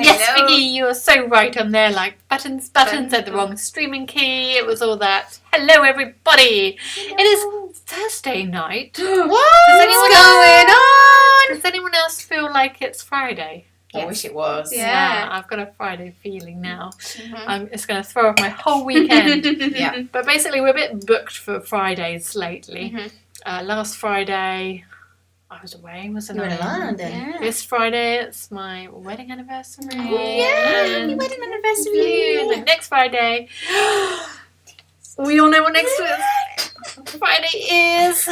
Yes, Hello. Vicky, you are so right. I'm there like buttons at the wrong streaming key. It was all that. Hello, everybody. Hello. It is Thursday night. What's Does anyone else feel like it's Friday? I wish it was. Yeah, I've got a Friday feeling now. Mm-hmm. It's going to throw off my whole weekend. Yeah. But basically, we're a bit booked for Fridays lately. Mm-hmm. Last Friday, I was away, wasn't You were I? in London. Yeah. This Friday, it's my wedding anniversary. Oh, yeah, And happy wedding you. anniversary. And then next Friday, we all know what next Friday is.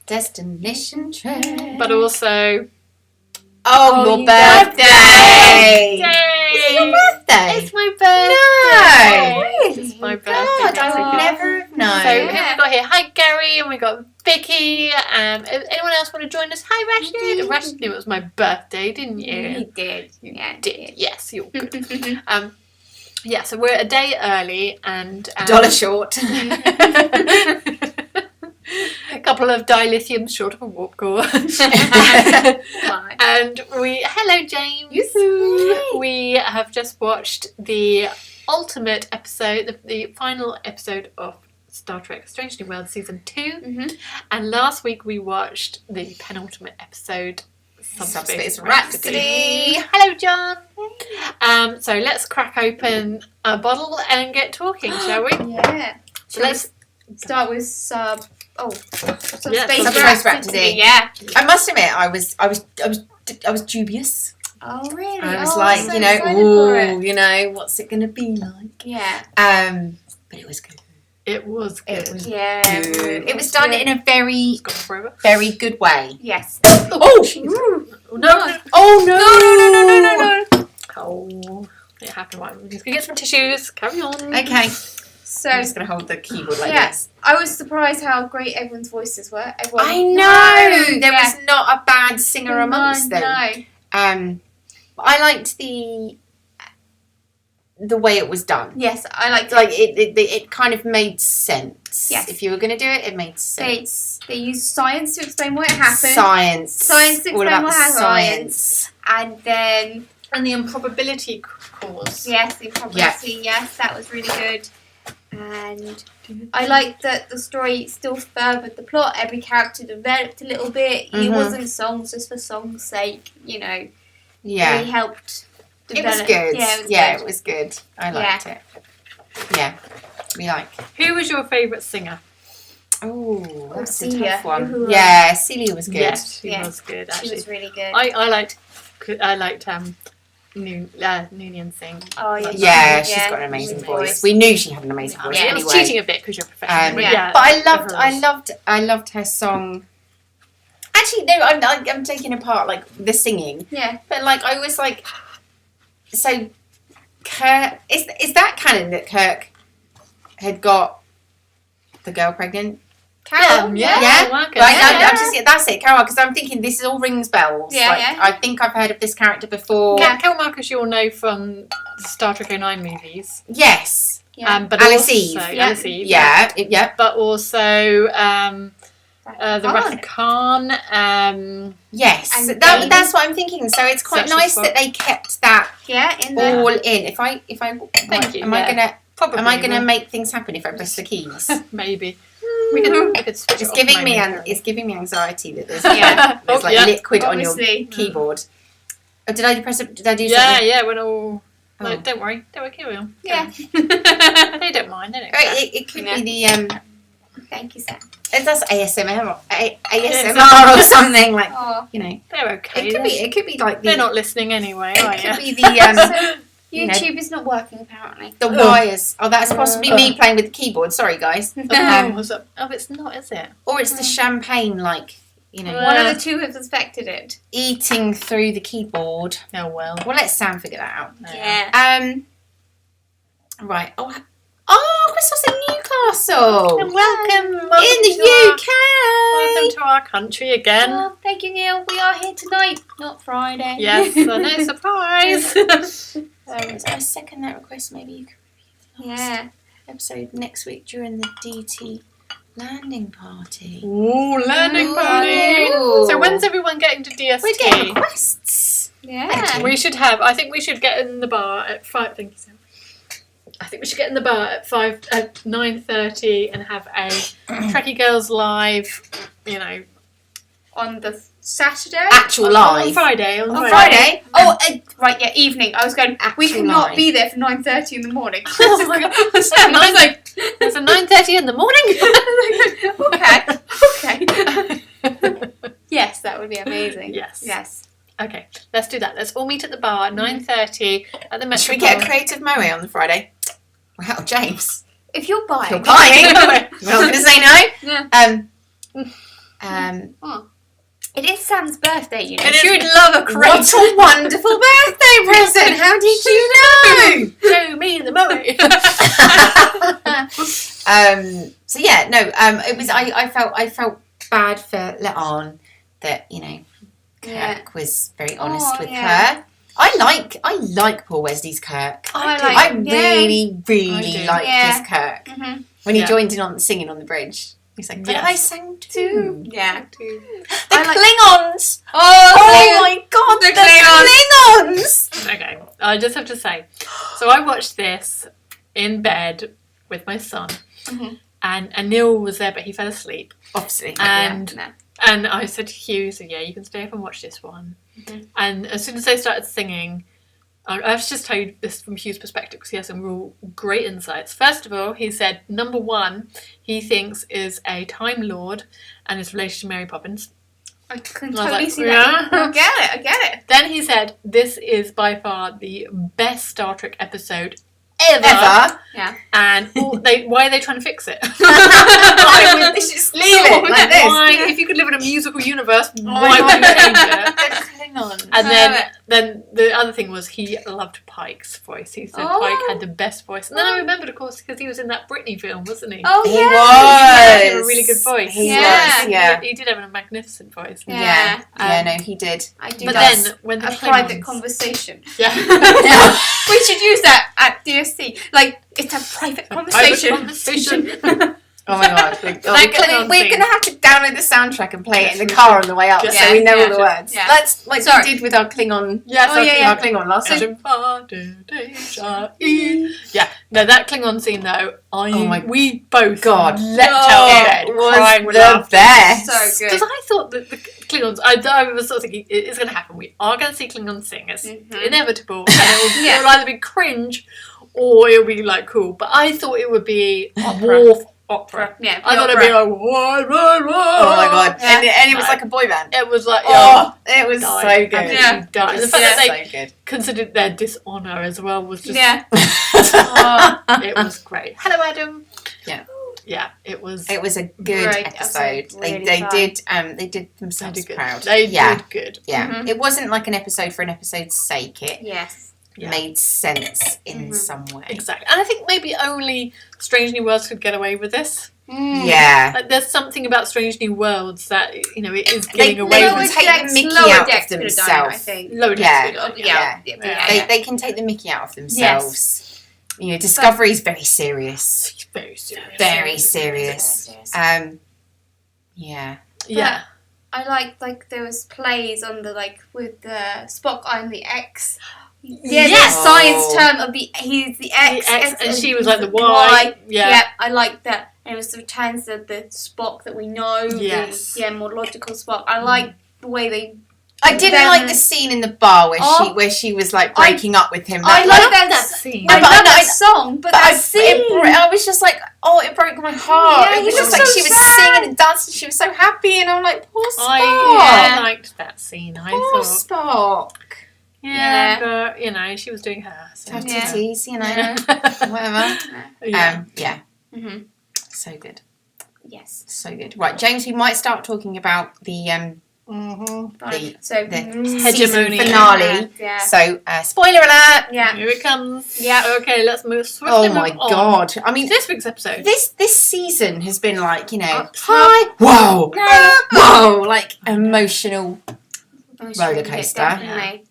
Destination trip. But also, your your birthday. Yay! Is it your birthday? It's my birthday. No. It's my birthday. God, I next would weekend. never have known. So who Yeah. we got here? Hi Gary, and we got Vicky. Anyone else want to join us? Hi Rashid. Rashid knew it was my birthday, didn't you? You did. Yeah, Did. Yes, you're good. Yeah, so we're a day early and $1 short. a couple of dilithiums short of a warp core. Fine. And hello James. Yes. We have just watched the ultimate episode, the final episode of Star Trek Strange New Worlds season 2. Mm-hmm. And last week we watched the penultimate episode, Subspace Rhapsody. Hello John. So let's crack open a bottle and get talking, shall we? Yeah. So let's Start with Subspace Subspace Rhapsody. Yeah. I must admit, I was dubious. Oh really? I was Oh, like, I'm so excited for it. what's it going to be like? Yeah. But it was good. it was good. It was Yeah. good. It was done in a very, It's gone forever. very good way. Yes. Oh! No. Oh no! No. Oh, it happened. Right, we're just gonna get some tissues. Carry on. Okay. So I'm just going to hold the keyboard like yeah, this. I was surprised how great everyone's voices were. Everyone. I know! There Yeah. was not a bad singer amongst them. No. I liked the way it was done. Yes, I liked Like it kind of made sense. Yes. If you were going to do it, it made sense. They used science to explain what happened. Science. Science to All explain about what the happened. science. And then, And the improbability cause. yes, the probability, yes, that was really good. And I liked that the story still furthered the plot. Every character developed a little bit. It Mhm. wasn't songs just for song's sake, It Yeah. really helped It develop. was good. Yeah, It was good. I liked it. Yeah. We like. Who was your favourite singer? Oh, that's a Celia. tough one. Uhura. Yeah, Celia was good. Yes, she Yeah. was good. She Actually, was really good. I liked Noonian Singh. Oh, yeah. Yeah, she's got an amazing Good voice. We knew she had an amazing voice Yeah, It anyway. was cheating a bit because you're professional. Yeah. But I loved her song. Actually, no, I'm taking apart like the singing, Yeah. but like I was like, so Kirk is that canon that Kirk had got the girl pregnant? Carol. Yeah. Yeah? Walker. Right, Yeah. I'm just that's it, Carol. Because I'm thinking this all rings bells. Yeah, like, yeah. I think I've heard of this character before. Kel Marcus, you'll know from the Star Trek 09 movies. Yes. Yeah. But Alice also, Eve. Alice Eve. Yeah. But also the Wrath of Khan. Yes. And That's what I'm thinking. So it's quite Such a nice spot. that they kept that Yeah, in there. all in. If I Thank you, am I yeah. Probably. gonna make things happen if I press the keys? Maybe. We could switch It's it giving off me momentarily. it's giving me anxiety that there's Yeah. there's like Yeah. liquid on your Obviously. keyboard. Oh, did I press it? Did I do Yeah, something? yeah, when all... Oh. No, don't worry, carry on. Yeah. They don't mind, they don't care. Right, it could Yeah. be the Thank you, Sam. that's ASMR or ASMR or something like Oh. They're okay. It could be like the They're not listening anyway, are it you? could be the So, You know. YouTube is not working, apparently. the wires. Oh, that's possibly me playing with the keyboard. Sorry, guys. Oh, it's not, is it? Or it's the champagne, like One of the two has affected it. eating through the keyboard. Oh, well. Well, let Sam figure that out. Yeah. Right. Oh, Crystal's in Newcastle. And welcome In the UK. Welcome to our country again. Oh, thank you, Neil. We are here tonight, not Friday. Yes, no surprise. I second that request. Maybe you could review the last Yeah. episode next week during the DT landing party. Ooh, landing party. Ooh. So when's everyone getting to DST? We're getting requests. Yeah. We should have. I think we should get in the bar at 5. Thank you, Sam. I think we should get in the bar at 9:30 and have a Trekkie Girls live. You know, On the Saturday? Actual on live. Friday. On On Friday. Friday? Oh, right, yeah, evening. I was going, we Actual cannot live. be there for 9:30 in the morning. Oh my God. It's 9:30 in the morning. Okay. Yes, that would be amazing. Yes. Okay, let's do that. Let's all meet at the bar at 9:30 at the Metro. Should we get a creative moe on the Friday? Wow, James. If you're buying. You're buying. We're not going to say no. Yeah. It is Sam's birthday, you know. It She is. would love a creative. What a wonderful birthday present! How did you know? Show me the movie. So yeah, no. It was. I felt bad for Leon that Kirk was very honest with her. I like Paul Wesley's Kirk. I really like his Kirk. Mm-hmm. When he joined in on singing on the bridge, he's like, "But I sang too." Yeah. The Klingons. Oh My God, the Klingons. Okay, I just have to say. So I watched this in bed with my son, and Neil was there, but he fell asleep. Obviously, And I said to Hugh, so yeah, you can stay up and watch this one. And as soon as they started singing, I have to just tell you this from Hugh's perspective because he has some real great insights. First of all, he said, number one, he thinks is a Time Lord and is related to Mary Poppins. I can I was totally like, see that. yeah. I get it. Then he said, this is by far the best Star Trek episode ever. Yeah. And why are they trying to fix it? Why would they just leave it like this? Why, if you could live in a musical universe, why would you change it? And then the other thing was he loved Pike's voice. He said Pike had the best voice. And then I remembered, of course, because he was in that Britney film, wasn't he? Oh, He yeah. He had a really good voice. He Yeah. was, yeah. He did have a magnificent voice. Yeah. No, he did. I do But that. then when the A private Klingons- conversation. Yeah. We should use that at DSC. Like, it's a private conversation. conversation. Oh my God. We're Klingon going thing. to have to download the soundtrack and play Yes, it in the we car should. on the way up Yes. so we know all the Yeah. words. Yeah. Let's, like Sorry. we did with our Klingon. Yes, Our Klingon last time. Yeah, no, that Klingon scene though, we both God. leapt out of bed It was crying with the laughter. best. So good. Because I thought that the Klingons, I was sort of thinking, it's going to happen. We are going to see Klingons sing. It's inevitable. And it'll either be cringe or it'll be like cool. But I thought it would be war opera. Yeah. I thought it'd be like, whoa. Oh my God. Yeah. And it was like a boy band. It was like, It was so good. Yeah. And the It fact that was they so good. considered their dishonour as well was just, Yeah. it was great. Hello, Adam. Yeah, it was. It was a good Great episode. episode. Really They fun. did themselves They did good. proud. They yeah. did good. Yeah. It wasn't like an episode for an episode's sake. It Yes. made sense in some way. Exactly. And I think maybe only Strange New Worlds could get away with this. Yeah. Like, there's something about Strange New Worlds that, it is They getting away can with. take the Mickey Lower out of Decks could have done it, I themselves. think. Lower Yeah. Decks. Yeah. They can take the Mickey out of themselves. Discovery is very serious. It's very serious. Very serious. Yeah. Yeah. I like there was plays on the with the Spock I'm the X. Yeah, Yes. the science term of he's the X, The X, and she was he's like the Y. Yeah. Yeah, I like that. And it was the chance of the Spock that we know. Yes. More logical Spock. I like the way they. I didn't Then- like the scene in the bar where she was like breaking up with him. I That- love that scene. I No, but love I- that song, but that scene. I was just like, it broke my heart. Yeah, It was he just was like so she was sad. singing and dancing. She was so happy, and I'm like, poor Spock. I liked that scene. I Poor thought. Spock. Yeah, but, she was doing her. So. Her Yeah. titties, Yeah. whatever. Yeah. So good. Yes. So good. Right, James, we might start talking about the So season Hegemony. finale. Yeah. So, spoiler alert. Yeah. Here it comes. Yeah. Okay, let's move swiftly. Oh my move on. God. I mean, This week's episode. this season has been like, Up, hi, whoa, No. whoa, like emotional. Roller coaster. Definitely.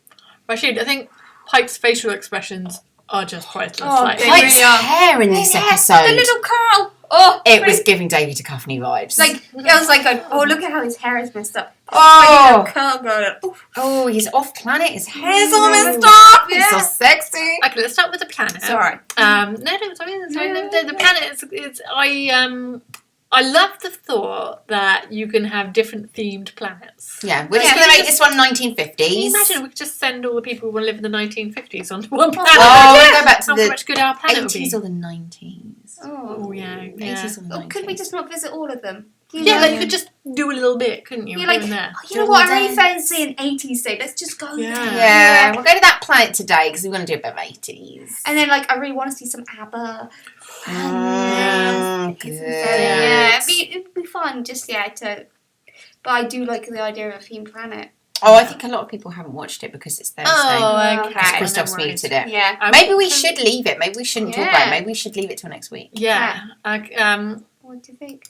Rashid, I think Pike's facial expressions are just priceless. Oh, like, they Pike's really are. hair in this Yeah, episode. the little curl. Oh, It was giving Davy Duchovny vibes. like it was like, look at how his hair is messed up. oh, Oof. oh, he's off planet. His hair's all messed up. He's so Yeah. sexy. Okay, let's start with the planet. Sorry. No, sorry. The planet is I love the thought that you can have different themed planets. Yeah, we're just going to make this one 1950s. Can you imagine we could just send all the people who want to live in the 1950s onto one planet? Oh, we'll go back to How the much good our planet would 80s be. or the 90s. Oh, yeah. 80s or the 90s. Could we just not visit all of them? Yeah, like you could just do a little bit, couldn't you? You're Here like, and there. you know what? I really fancy an 80s day. Let's just go Yeah. there. Yeah, we'll go to that planet today because we want to do a bit of 80s. And then, like, I really want to see some ABBA. Good. Yeah, it'd be fun. Just to. But I do like the idea of a themed planet. Oh, I think a lot of people haven't watched it because it's Thursday. Oh, okay. Because Christoph's No muted it. Yeah. Maybe we should leave it. Maybe we shouldn't talk about it. Maybe we should leave it till next week. Yeah. What do you think?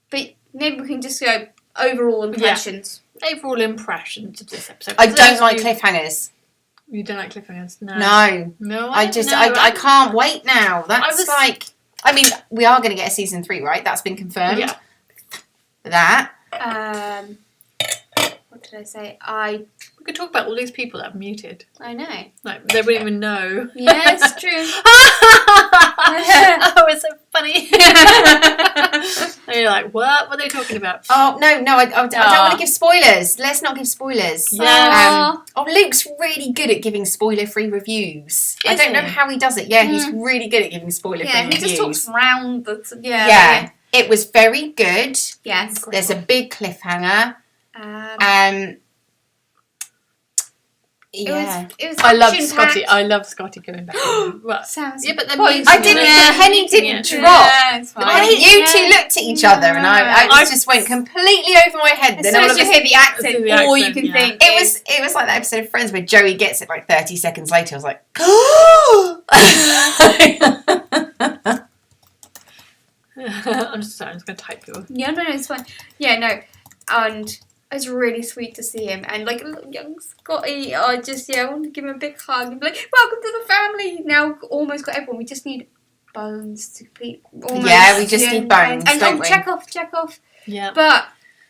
But maybe we can just go overall impressions. Overall impressions of this episode. I don't like cliffhangers. You don't like cliffhangers? No. No. No, I can't wait now. That's I mean, we are going to get a season 3, right? That's been confirmed. Yeah. That. What did I say? We could talk about all these people that are muted. I know. Like, they wouldn't even know. Yeah, it's true. Oh, it's so funny. And you're like, what? What are they talking about? Oh, no, I don't want to give spoilers. Let's not give spoilers. Yeah. Luke's really good at giving spoiler-free reviews. I don't know how he does it. Yeah, he's really good at giving spoiler-free Yeah, he reviews. just talks round the... Yeah. It was very good. Yes. There's a big cliffhanger. Yeah. It was I love action-packed. Scotty. I love Scotty going back. Well, Sounds yeah, but then poison. I didn't. Penny didn't drop. Yeah, it's fine. I think you two looked at each other, and I just went completely over my head. As Then soon all as of you a hear the accent, the all you accent, can yeah. think It was like that episode of Friends where Joey gets it like 30 seconds later. I was like, I'm just sorry. I'm just going to type your... Yeah, no, it's fine. Yeah, no. And it's really sweet to see him. And, like, young Scotty, I want to give him a big hug. And be like, welcome to the family. Now, almost got everyone. We just need Bones to complete. Almost. Yeah, we just need Bones, And don't we? check off. Yeah. But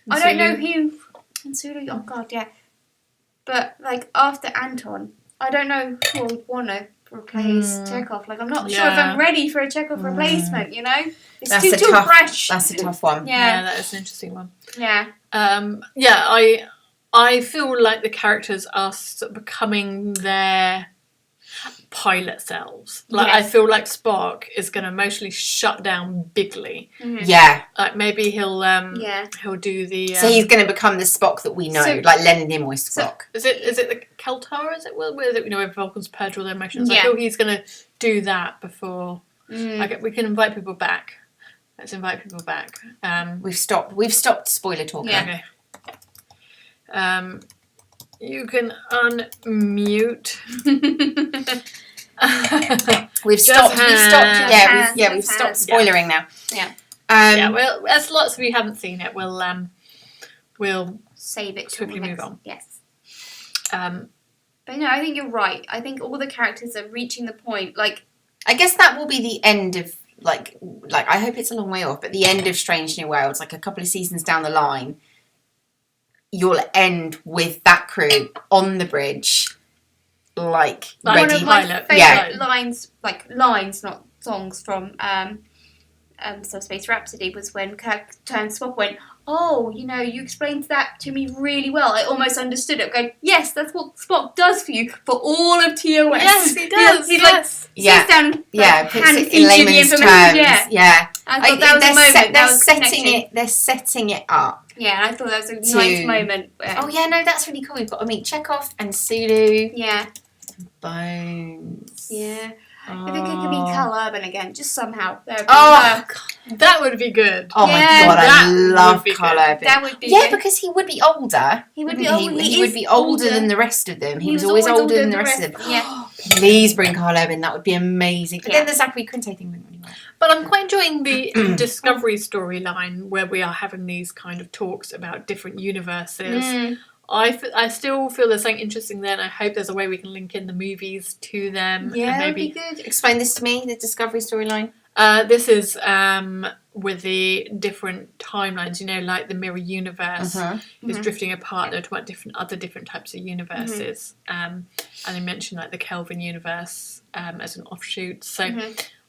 And I don't know Sulu. who. And Sulu, oh god, yeah. But like after Anton, I don't know who I would want to replace Chekhov. Like I'm not sure if I'm ready for a Chekhov replacement. You know, it's That's too tough. fresh. That's a tough one. Yeah, that is an interesting one. Yeah. I feel like the characters are sort of becoming their pilot selves. Like I feel like Spock is going to emotionally shut down Bigley. Mm-hmm. Yeah. Like maybe he'll do the. So he's going to become the Spock that we know, like Leonard Nimoy's Spock. Is it the Keltar? Is it where where Vulcans purge all their emotions? Yeah. I feel he's going to do that before. We can invite people back. Let's invite people back. We've stopped spoiler talking. Yeah. Okay. You can unmute. We've stopped spoilering now. Yeah. Well, as lots of you haven't seen it, we'll save it quickly move on. Yes. But no, I think you're right. I think all the characters are reaching the point. Like, I guess that will be the end of like I hope it's a long way off, but the end of Strange New Worlds, like a couple of seasons down the line, you'll end with that crew on the bridge, like ready. One of my pilot. favourite lines, not songs from Subspace Rhapsody was when Kirk turned Spock went, oh, you explained that to me really well. I almost understood it. Going, yes, that's what Spock does for you for all of TOS. Yes, he does. He's like, sits down, puts it in hand-feeds you the layman's information. terms. Yeah. I thought that was a moment. They're setting it up. Yeah, and I thought that was a nice moment. Oh yeah, no, that's really cool. We've got to meet Chekhov and Sulu. Yeah. Bones. Yeah. I think it could be Carl Urban again, just somehow. God, that would be good. Oh my god, I love Carl Urban. That would be good. Because he would be older. He would be older. He would be older than the rest of them. He was always older than the rest of them. Yeah. Please bring Carl Urban. That would be amazing. But then the Zachary Quinte thing went really well. But I'm quite enjoying the Discovery storyline where we are having these kind of talks about different universes. I still feel there's something interesting there, and I hope there's a way we can link in the movies to them. Yeah, and that would maybe be good. Explain this to me, the Discovery storyline. This is with the different timelines, you know, like the mirror universe is drifting apart. They're talking about other different types of universes. And they mentioned like the Kelvin universe as an offshoot. So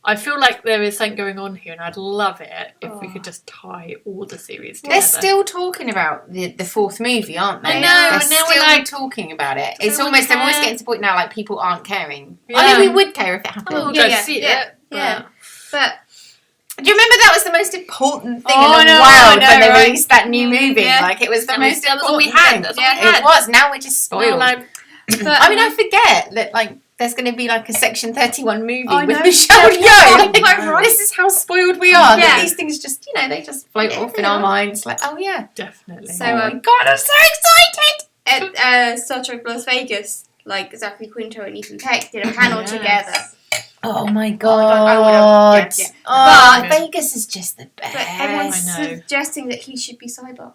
I feel like there is something going on here, and I'd love it if we could just tie all the series together. They're still talking about the fourth movie, aren't they? I know, They're and now still we're like talking about it. so It's almost, I'm almost care. getting to the point now, like, people aren't caring. Yeah. I mean, we would care if it happened. Oh, Yeah, go yeah, see yeah, it. yeah. But Do you remember that was the most important thing Oh, in the I know, world I when know, they right? released that new movie? Yeah. Like, it was the That most was all we important had. thing. That's all we had. It was. Now we're just spoiled. Well, like, but I mean, I forget that, like, there's going to be, like, a Section 31 movie I with know. Michelle Yeah. Yeoh. Quite right. This is how spoiled we are. Yeah. That these things just, you know, they just float Yeah, off they in our are. minds. Like, oh, yeah. definitely. So, Oh, my God, I'm so excited. at Star Trek Las Vegas, like Zachary Quinto and Ethan Peck did a panel Yes. together. Oh, my I God. would have- yeah. Oh, But- Vegas is just the best. But everyone's I know. suggesting that he should be Cyborg.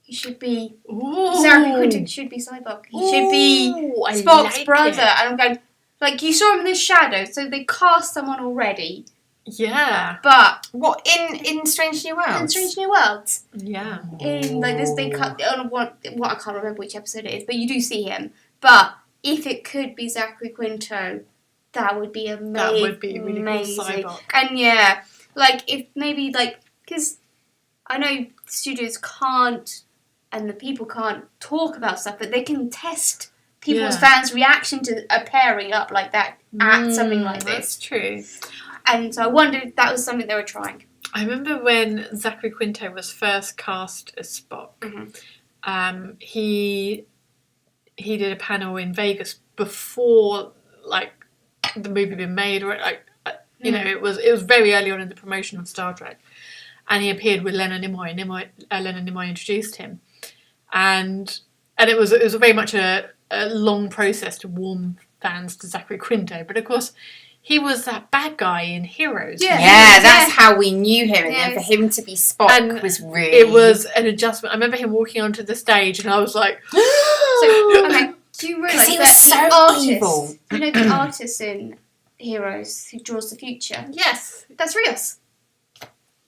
He should be Ooh. Zachary Quinto should be Cyborg. He should be Ooh, I Spock's like brother. it. And I'm going, like, you saw him in the shadow, so they cast someone already. Yeah. But What, in Strange New Worlds? in Strange New Worlds, Yeah. in like this, they cut on what I can't remember which episode it is, but you do see him. But if it could be Zachary Quinto, that would be amazing. That would be really amazing. cool. Cyborg. And yeah, like if maybe like because I know studios can't and the people can't talk about stuff, but they can test people's fans' reaction to a pairing up like that at something like That's this. true. And so I wondered if that was something they were trying. I remember when Zachary Quinto was first cast as Spock. He did a panel in Vegas before like the movie had been made, or like you know, it was very early on in the promotion of Star Trek, and he appeared with Leonard Nimoy. Leonard Nimoy introduced him, and it was very much a long process to warm fans to Zachary Quinto, but of course. He was that bad guy in Heroes. Yeah. Yeah, that's how we knew him. And then Yes. for him to be Spock And was really... It was an adjustment. I remember him walking onto the stage and I was like... So, okay, do you realise he that was the so artist, evil. you know the artist in Heroes who draws the future? Yes. That's Rios.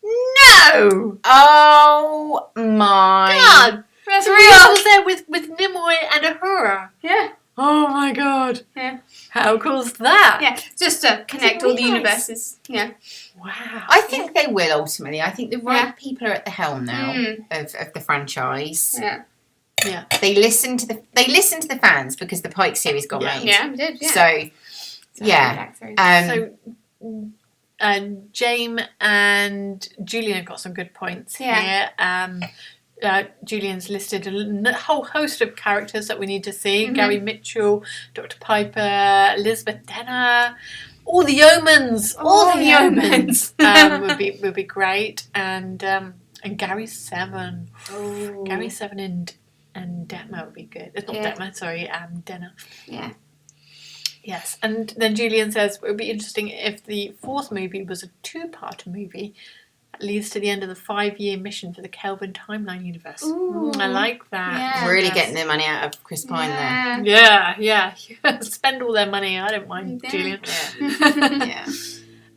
No! Oh my... God! That's Rios Rios. was there with Nimoy and Uhura. Yeah. Oh my god. Yeah. How cool's that? Yeah, just to connect all the realise? universes. Yeah. Wow. I think they will ultimately. I think the right people are at the helm now Mm. of the franchise. Yeah. Yeah. They listen to the fans because the Pike series got Yeah. made. Yeah, we did. Yeah. So yeah. So, James and Julian have got some good points Yeah. here. Julian's listed a whole host of characters that we need to see. Gary Mitchell, Dr. Piper, Elizabeth Denner, all the Yeomans. All the Yeomans would be great. And Gary Seven. Oh. Gary Seven and Detmer would be good. It's not Detmer, sorry, Denner. Yeah. Yes, and then Julian says it would be interesting if the fourth movie was a two-part movie that leads to the end of the 5-year mission for the Kelvin timeline universe. Ooh. I like that. Yeah. really Yes. getting their money out of Chris Pine there. Yeah. Spend all their money. I don't mind, Yeah. Julian.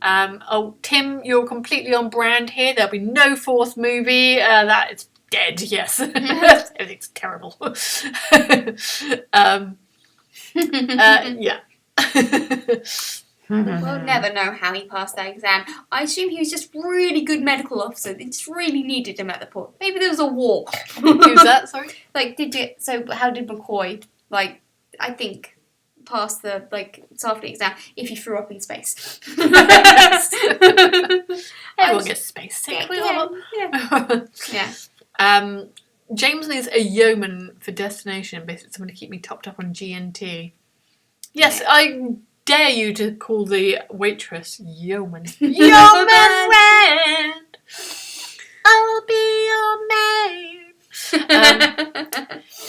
Yeah. Tim, you're completely on brand here. There'll be no fourth movie. That is dead. Yes, everything's terrible. Yeah. We'll never know how he passed that exam. I assume he was just really good medical officer. They just really needed him at the port. Maybe there was a war. Who's that? Sorry. Like, how did McCoy, like, I think, pass the, like, Starfleet exam if he threw up in space? Everyone gets space sick. We all. Yeah. James needs a yeoman for destination, basically someone to keep me topped up on GNT. Yes, I dare you to call the waitress yeoman. Yeoman Rand! I'll be your maid.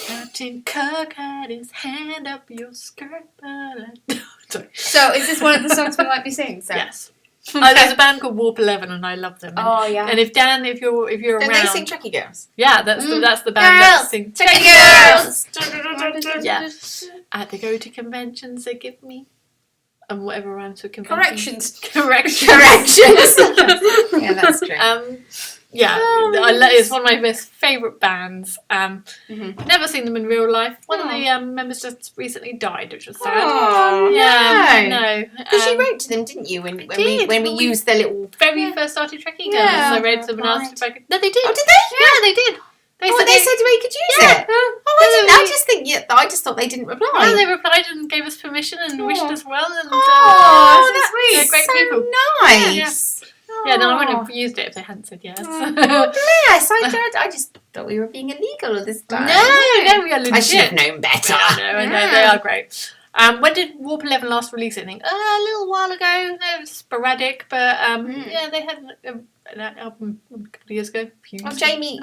Captain Kirk had his hand up your skirt, but sorry. So, is this one of the songs we might be singing? So? Yes. There's a band called Warp 11 and I love them. Oh, yeah. And if Dan, if you're Don't around, they sing Trekkie Girls? yeah, that's the band that Girls! sings Trekkie Girls! Yeah. They go to conventions, they give me and whatever rhymes with conventions. Corrections. Yeah, that's true. It's one of my most favourite bands. Never seen them in real life. One of the members just recently died, which was sad. Oh, yeah, no. Because you wrote to them, didn't you? When we used the little very first started Trekkie girls, I wrote to them and asked if I could. No, they did. Oh, did they? Yeah, they did. They said we could use it. I just thought they didn't reply. No, they replied and gave us permission and wished us well. And, that's sweet. They're great so people. Nice. Yeah, no, I wouldn't have used it if they hadn't said yes. Bless. I just thought we were being illegal all this time. No, we are legit. I should have known better. I know, they are great. When did Warp 11 last release? I think a little while ago. It was sporadic, but they had an album a couple of years ago. Jamie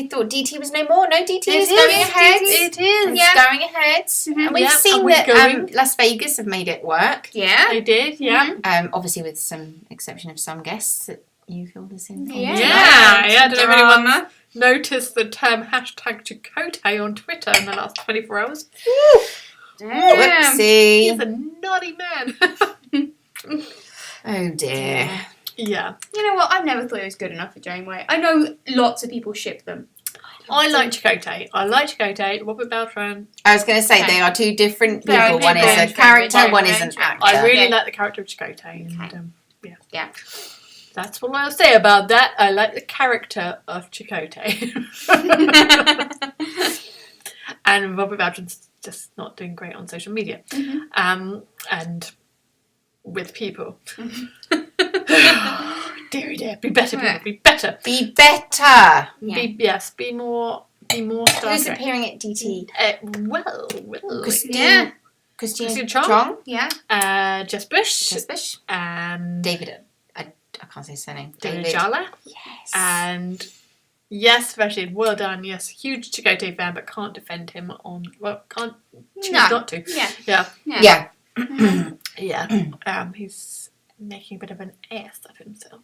thought DT was no more. No, DT is going ahead. It is. It's going ahead. And we've seen that Las Vegas have made it work. Yeah, they did. Yeah. Obviously with some exception of some guests that you filled us in. I don't know if anyone noticed the term #Chakotay on Twitter in the last 24 hours. Whoopsie. He's a naughty man. Oh dear. Yeah. You know what? I've never thought it was good enough for Janeway. I know lots of people ship them. I like Chakotay. Robert Beltran. I was going to say they are two different people. Very One is a different. character, Very one is an different. actor. I really like the character of Chakotay. And, yeah. That's what I'll say about that. I like the character of Chakotay. And Robert Beltran's just not doing great on social media. And with people. Dear, be better, people, be better. Be better. Be more Star Who's Trek. appearing at DT? Christine Chong. Yeah. Jess Bush. And David. I can't say his surname. David Jala. Yes. And yes, Rashid, well done. Yes, huge Chakotay fan, but can't defend him on. Well, can't choose not to. Yeah. He's making a bit of an ass of himself.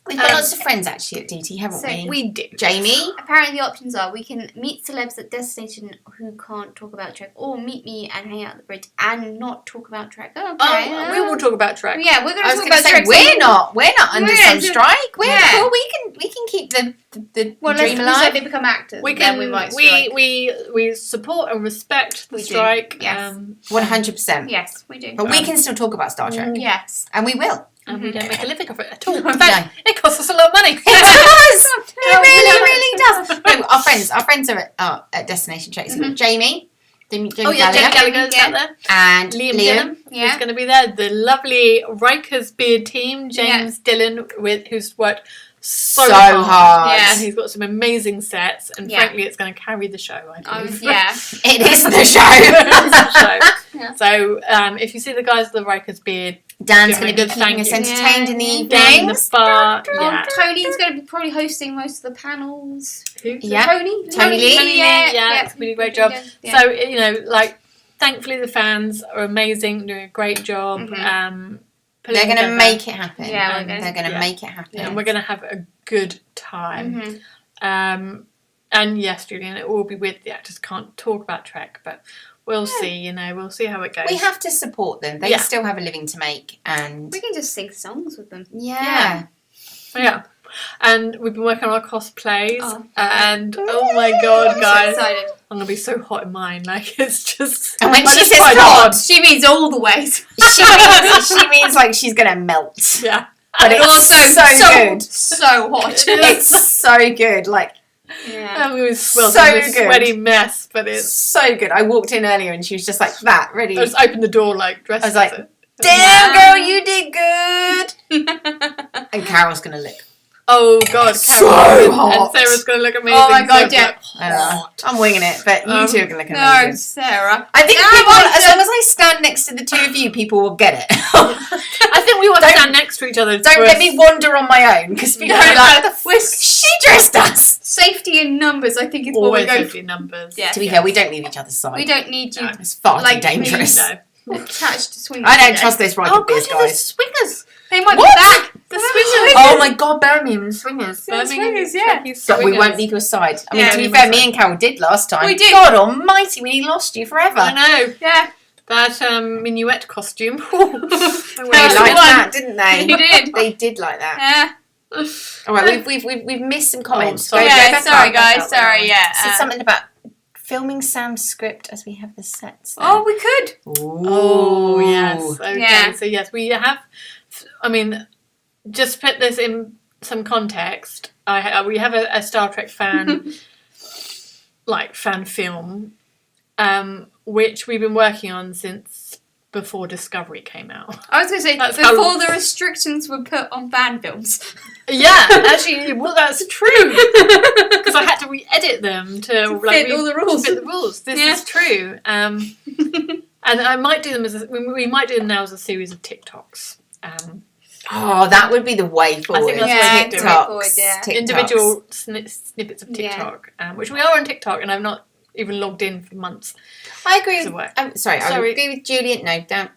We've got lots of friends actually at DT, haven't we? We do. Jamie? Apparently the options are we can meet celebs at destination who can't talk about Trek, or meet me and hang out at the bridge and not talk about Trek. Okay. We will talk about Trek. Yeah, we're going to talk about Trek. We're not under some strike. We're cool. We can keep the dream alive. alive. They become actors. We can. Then we might strike. We support and respect the strike. Yes. 100%. Yes, we do. But we can still talk about Star Trek. Yes. And we will. And we don't make a living of it at all. In fact, it costs us a lot of money. It does. It really does. No, our friends are at Destination Trek. So we've got Jamie Gallagher's out there. And Liam Dillon who's going to be there. The lovely Riker's Beard team. James Dillon, who's worked so hard. Yeah. And he's got some amazing sets. And frankly, it's going to carry the show, I believe. It is the show. So if you see the guys with the Riker's Beard, Dan's going to be keeping us entertained in the evening. Down in the bar. Tony's going to be probably hosting most of the panels. Who? Tony Lee. Yeah, it's really a great job. Yeah. So, thankfully the fans are amazing, doing a great job. They're going to make it happen. Yeah, they're going to make it happen. And we're going to have a good time. And yes, Julian, it will be with the actors. Can't talk about Trek, but we'll see, we'll see how it goes. We have to support them. They still have a living to make, and we can just sing songs with them. Yeah. And we've been working on our cosplays, and oh my god, guys, so excited. I'm gonna be so hot in mine. It's just. And when she says hot, she means all the ways. she means like she's gonna melt. Yeah, but it's also so good, so hot. It's so good, Yeah, it was so good. Sweaty mess, but it's so good. I walked in earlier and she was just like that, ready. I just opened the door dressed. I was like, "Damn, girl, you did good." And Carol's gonna look. Oh god, so hot. And Sarah's gonna look amazing. Oh my god, I know. I'm winging it, but you two are gonna look amazing. No, Sarah. I think people, as long as I stand next to the two of you, people will get it. I think we want to stand next to each other. Don't let me wander on my own, because people will be like, "What the fuck she dressed us?" Safety in numbers, I think, is what always we go safety in numbers. Yeah. To be fair, we don't leave each other's side. We don't need you. It's far too dangerous. Attached to swingers. I don't trust those Riker Beers guys. Swingers. They might be back. The swingers. Oh my god, Birmingham swingers. Swingers, yeah. But we won't leave your side. I mean, to be fair, me and Carol did last time. We did. God almighty, we lost you forever. I know. Yeah. That minuet costume. They liked that, didn't they? They did. They did like that. Yeah. All right, we've missed some comments. sorry. Sorry, guys. Sorry, yeah. So something about filming Sam's script as we have the sets. Then. Oh, we could. Oh, yes. Okay, Yeah. so yes, we have... I mean, just to put this in some context, we have a Star Trek fan, fan film, which we've been working on since before Discovery came out. I was going to say, before the restrictions were put on fan films. Yeah, actually, well, that's true. Because I had to re-edit them to fit all the rules. Fit the rules. This is true. And I might do them we might do them now as a series of TikToks. That would be the way forward. I think that's TikToks. Individual snippets of TikTok, which we are on TikTok, and I've not even logged in for months. I agree with. I agree with Julian. No, don't.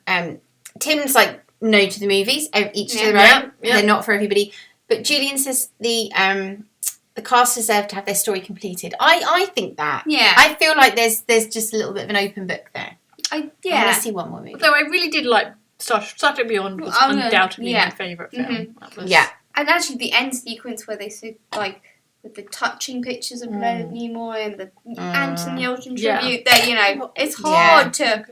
Tim's no to the movies, each to their own. Yeah. They're not for everybody. But Julian says the cast deserve to have their story completed. I think that. Yeah. I feel like there's just a little bit of an open book there. I want to see one more movie. Although I really did like Star Trek Beyond was undoubtedly my favourite film. Mm-hmm. That was, and actually the end sequence where they see with the touching pictures of Leonard Nimoy and the ant and the Ocean tribute. That it's hard to.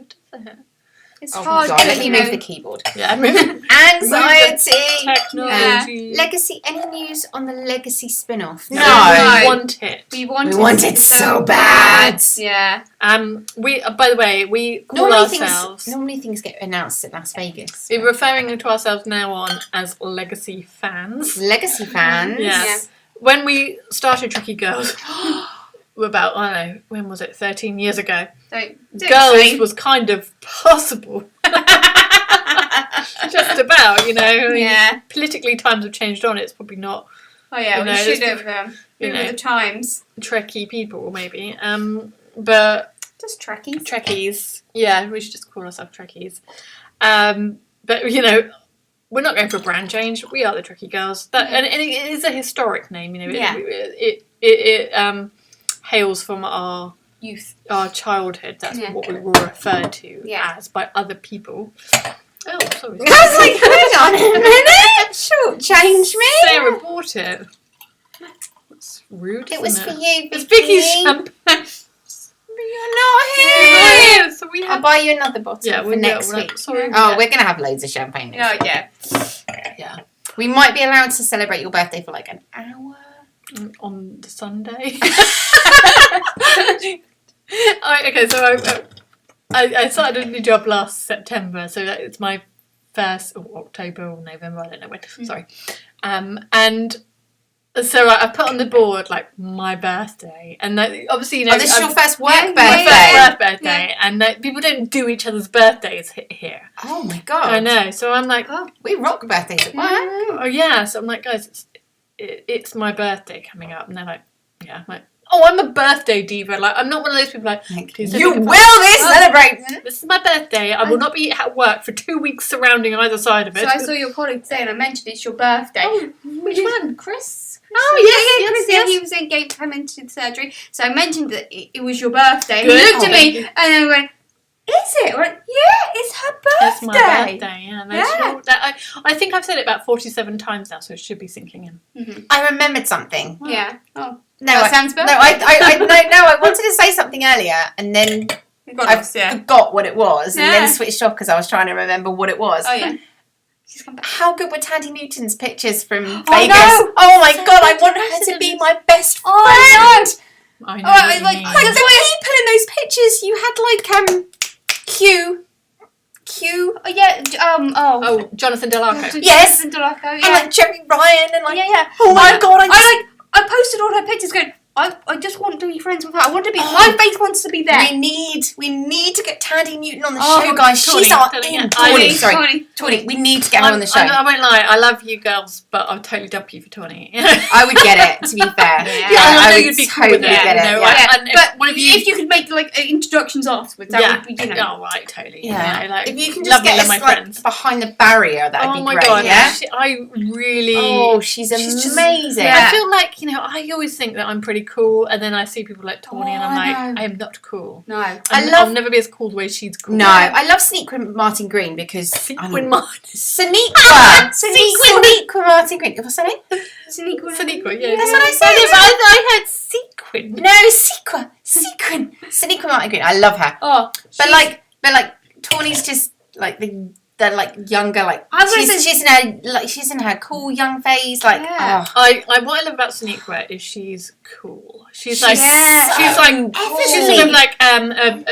It's hard. God, let me move the keyboard. Yeah, anxiety. Technology. Legacy. Any news on the Legacy spin-off? No. We want it. We want it so bad. Yeah. We. By the way, we call ourselves. Normally things get announced at Las Vegas. We're referring to ourselves now on as Legacy fans. Legacy fans. Yes. When we started Trekkie Girls, about, I don't know, when was it? 13 years ago. Girls was kind of possible. Just about, I mean, politically times have changed on. It's probably not. Oh yeah, we should have the times. Trekkie people, maybe. But just Trekkies. Trekkies. Yeah, we should just call ourselves Trekkies. But we're not going for a brand change. We are the Trekkie Girls. And it is a historic name. It hails from our youth, our childhood. That's what we were referred to as by other people. Oh, sorry. I was like, hang on a minute. Short change me. Sarah bought it. That's rude. It was for you. It's Vicky's champagne. You're not here. So I'll buy you another bottle for next week. Sorry. Oh, we're going to have loads of champagne. Oh, yeah. We might be allowed to celebrate your birthday for an hour. On the Sunday. Okay, so I started a new job last September, so it's my first, October or November, I don't know when, sorry. And so I put on the board, my birthday, and obviously, this is your first work birthday? My first work birthday, and people don't do each other's birthdays here. Oh my God. I know, so I'm like, we rock birthdays at work. Oh yeah, so I'm like, guys, it's my birthday coming up, and they're like, I'm like, I'm a birthday diva. I'm not one of those people you will be celebrating. This is my birthday. I will not be at work for 2 weeks surrounding either side of it. So I saw your colleague today, and I mentioned it's your birthday. Oh, which one? Chris? Oh yes, Chris. He was came into surgery. So I mentioned that it was your birthday. Good. He looked at me and then went, "Is it?" I went, "Yeah, it's her birthday." It's my birthday. I think I've said it about 47 times now, so it should be sinking in. Mm-hmm. I remembered something. Wow. Yeah. Oh. No, Sam's birthday? No, I wanted to say something earlier, and then I forgot what it was, and then switched off because I was trying to remember what it was. Oh yeah. How good were Tandy Newton's pictures from Vegas? No. Oh my God, I want her to be my best friend. I know. The people in those pictures, you had Q. Oh yeah. Jonathan Delarco. Yes. Jonathan Delarco. Yeah. And Jerry Ryan and yeah. Oh my God, I posted all her pictures going, I just want to be friends with her. I want to be. My face wants to be there. We need to get Tandy Newton on the show, guys. She's our in. Tawny. Tawny, we need to get her on the show. I won't lie, I love you girls, but I'll totally dump you for Tawny. I would get it, to be fair. I know you'd be cool with it. Get it. But if you could make like introductions afterwards, that would be, you know. Oh, right, totally. Yeah. Like, if you can just get us my like friends. behind the barrier, that'd be great. Oh my god, yeah. I really. Oh, she's amazing. I feel like, you know, I always think that I'm pretty cool, and then I see people like Tawny, and I'm like, I am not cool. No, I'll never be as cool the way she's cool. No, I love Sneakquin Martin Green because Sneakquin Martin. Sneakquin Martin Green. What's her name? Sneakquin, yeah. That's what I said. I had Sequin. No, Sneakquin Martin Green. I love her. Oh, but like Tawny's just like the like younger, like she's in her cool young phase. Like, what I love about Sneakquin is she's cool. She's sort of like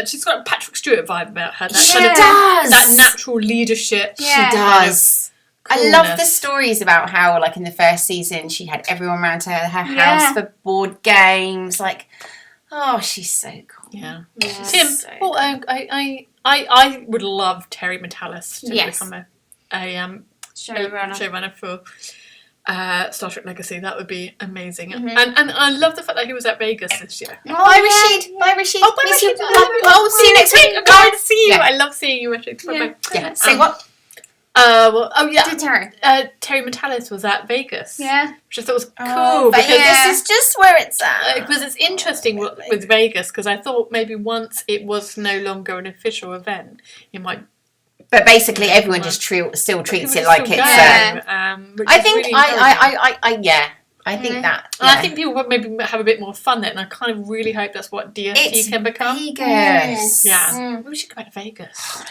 she's got a Patrick Stewart vibe about her. That natural leadership. Yeah. She does. I love the stories about how, like, in the first season, she had everyone around her house for board games. Like, oh, she's so cool. Yeah. Tim, so I would love Terry Metalis to become a showrunner for Star Trek Legacy. That would be amazing. And I love the fact that he was at Vegas this year. Bye, Rashid. Bye, Rashid. Oh, see you next week. I'm going to see you. I love seeing you, Rashid. Yeah. Say what? Terry Metalis was at Vegas. Yeah. Which I thought was cool. Because Vegas is just where it's at. Because it's interesting with Vegas, because I thought maybe once it was no longer an official event, it might. But basically, everyone just still treats it like it's. I think I think that. And I think people would maybe have a bit more fun there, and I kind of really hope that's what DST can become. Vegas. Yeah. Maybe we should go to Vegas.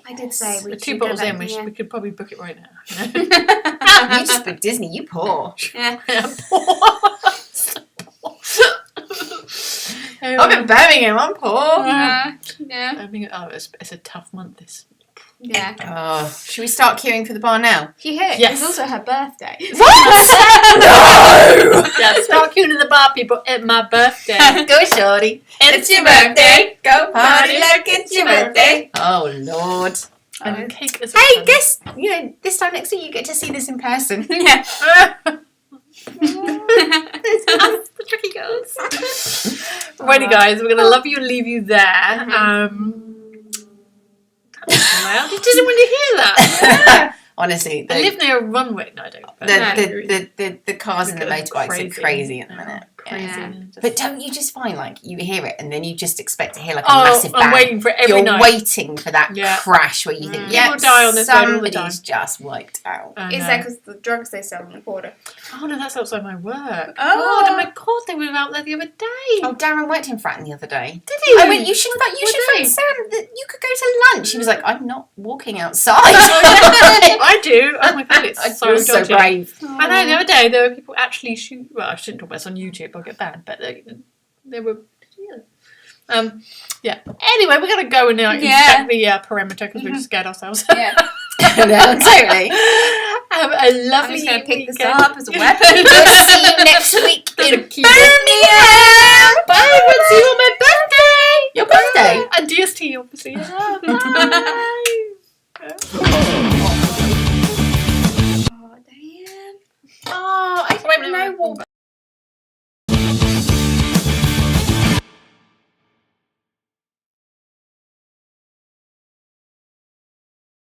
I did say we should 2 bottles in, we could probably book it right now. You just booked Disney, you poor. Yeah. Poor. I'm in Birmingham, I'm poor. Yeah. It's a tough month this. Yeah. Oh, should we start queuing for the bar now? Yes. It's also her birthday. What? No! Yeah, start queuing to the bar, people. It's my birthday. Go, shorty. It's your birthday. Go party like it's your birthday. Oh, Lord. And cake is hey, guess, this time next week you get to see this in person. Yeah. The Trekkie girls. Righty, guys, we're going to love you and leave you there. He doesn't want to hear that. Honestly, I live near a runway. No, I don't. The cars and the motorbikes are crazy at the minute. Crazy. Yeah. But don't you just find, like, you hear it and then you just expect to hear like a massive bang? I'm waiting for it every night. You're waiting for that crash where you think, people die on this road all the time. Somebody's just wiped out. Is that because the drugs they sell on the border? Oh no, that's outside my work. Oh my god, they were out there the other day. Oh, Darren worked in Fratton the other day. Did he? I went, you should phone Sam that you could go to lunch. He was like, I'm not walking outside. I do. Oh my god, it's so dodgy. So brave. I know, the other day there were people actually shooting. Well, I shouldn't talk about this on YouTube, I'll get banned, but they were. Anyway, we're going to go and inspect the perimeter because we just scared ourselves. Yeah. No, totally. Have a lovely I'm just going to pick this weekend. up as a weapon. We'll see you next week in Birmingham. Bye. We'll see you on my birthday. Your birthday. And DST, obviously. Bye.